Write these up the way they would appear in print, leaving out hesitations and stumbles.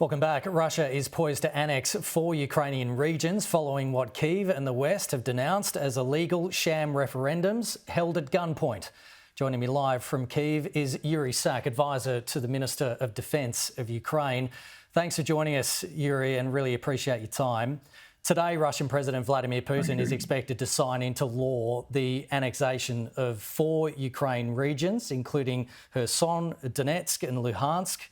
Welcome back. Russia is poised to annex 4 Ukrainian regions following what Kyiv and the West have denounced as illegal sham referendums held at gunpoint. Joining me live from Kyiv is Yuriy, advisor to the Minister of Defence of Ukraine. Thanks for joining us, Yuriy, and really appreciate your time. Today, Russian President Vladimir Putin is expected to sign into law the annexation of 4 Ukraine regions, including Kherson, Donetsk and Luhansk,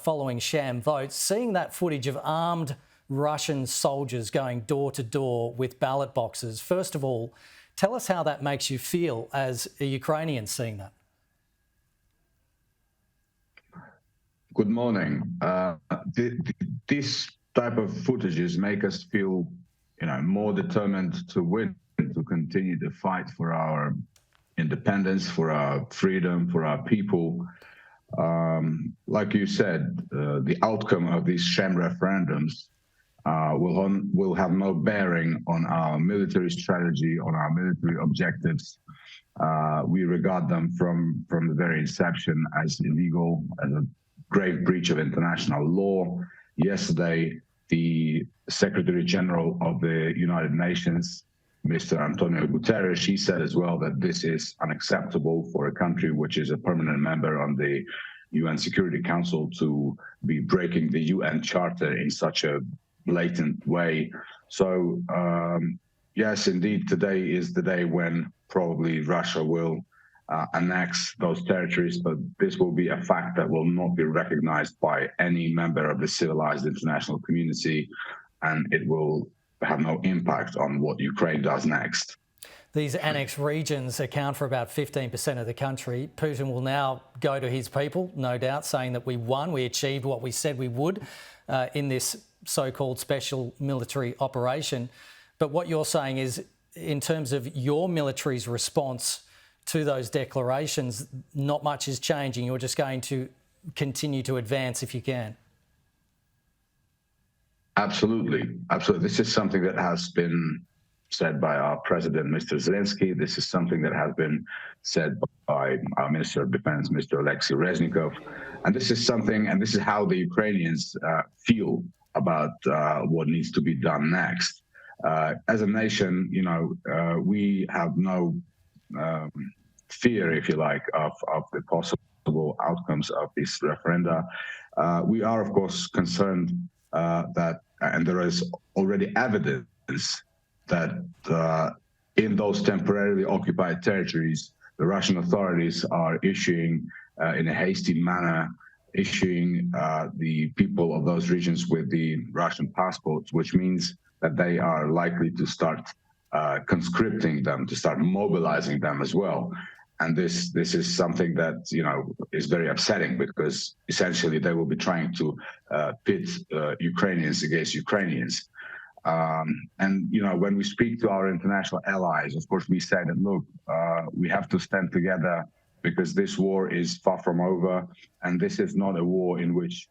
following sham votes. Seeing that footage of armed Russian soldiers going door to door with ballot boxes, first of all, tell us how that makes you feel as a Ukrainian seeing that. Good morning. This type of footages make us feel, more determined to win, to continue to fight for our independence, for our freedom, for our people. Like you said, the outcome of these sham referendums will have no bearing on our military strategy, on our military objectives. We regard them from the very inception as illegal, as a grave breach of international law. Yesterday, the Secretary General of the United Nations, Mr. Antonio Guterres, he said as well that this is unacceptable for a country which is a permanent member on the UN Security Council to be breaking the UN Charter in such a blatant way. So, yes, indeed, today is the day when probably Russia will annex those territories, but this will be a fact that will not be recognized by any member of the civilized international community, and it will have no impact on what Ukraine does next. These annexed regions account for about 15% of the country. Putin will now go to his people, no doubt, saying that we won, we achieved what we said we would in this so-called special military operation. But what you're saying is, in terms of your military's response to those declarations, not much is changing. You're just going to continue to advance if you can. Absolutely. Absolutely. This is something that has been said by our president, Mr. Zelensky. This is something that has been said by our Minister of Defense, Mr. Alexei Reznikov. And this is something, and this is how the Ukrainians feel about what needs to be done next. As a nation, we have no fear, if you like, of the possible outcomes of this referenda. We are, of course, concerned that, and there is already evidence that in those temporarily occupied territories, the Russian authorities are issuing, in a hasty manner, issuing the people of those regions with the Russian passports, which means that they are likely to start conscripting them, to start mobilizing them as well. And this is something that, is very upsetting, because essentially they will be trying to pit Ukrainians against Ukrainians. And, when we speak to our international allies, of course, we say that, look, we have to stand together because this war is far from over. And this is not a war in which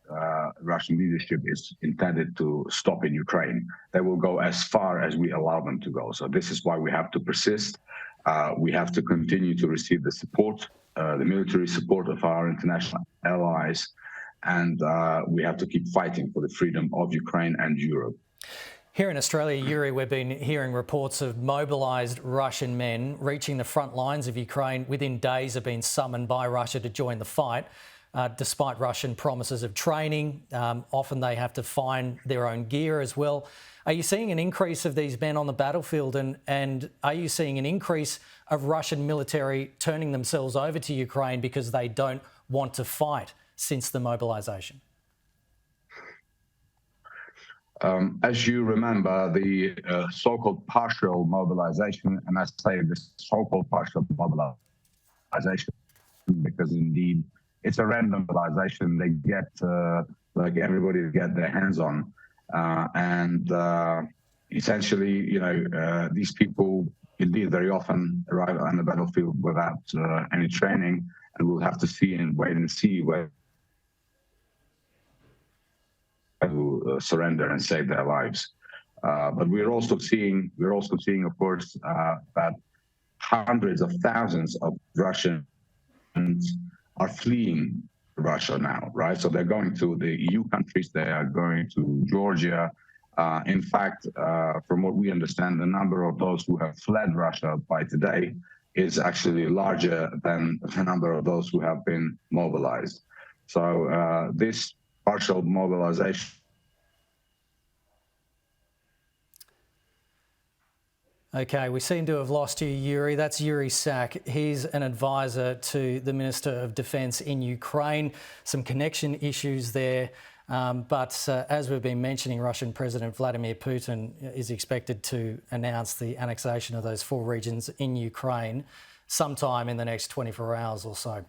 Russian leadership is intended to stop in Ukraine. They will go as far as we allow them to go. So this is why we have to persist. We have to continue to receive the support, the military support of our international allies. And we have to keep fighting for the freedom of Ukraine and Europe. Here in Australia, Yuriy, we've been hearing reports of mobilised Russian men reaching the front lines of Ukraine within days of being summoned by Russia to join the fight, despite Russian promises of training. Often they have to find their own gear as well. Are you seeing an increase of these men on the battlefield, and are you seeing an increase of Russian military turning themselves over to Ukraine because they don't want to fight since the mobilisation? As you remember, the so-called partial mobilization, and I say this so-called partial mobilization because indeed it's a random mobilization. They get, like everybody, to get their hands on. And essentially, these people indeed very often arrive on the battlefield without any training, and we'll have to see and wait and see where to surrender and save their lives. But we're also seeing, of course, that hundreds of thousands of Russians are fleeing Russia now, right? So they're going to the EU countries, they are going to Georgia. In fact, from what we understand, the number of those who have fled Russia by today is actually larger than the number of those who have been mobilized. So this partial mobilization. Okay, we seem to have lost you, Yuriy. That's Yuriy Sak. He's an advisor to the Minister of Defence in Ukraine. Some connection issues there. But as we've been mentioning, Russian President Vladimir Putin is expected to announce the annexation of those 4 regions in Ukraine sometime in the next 24 hours or so.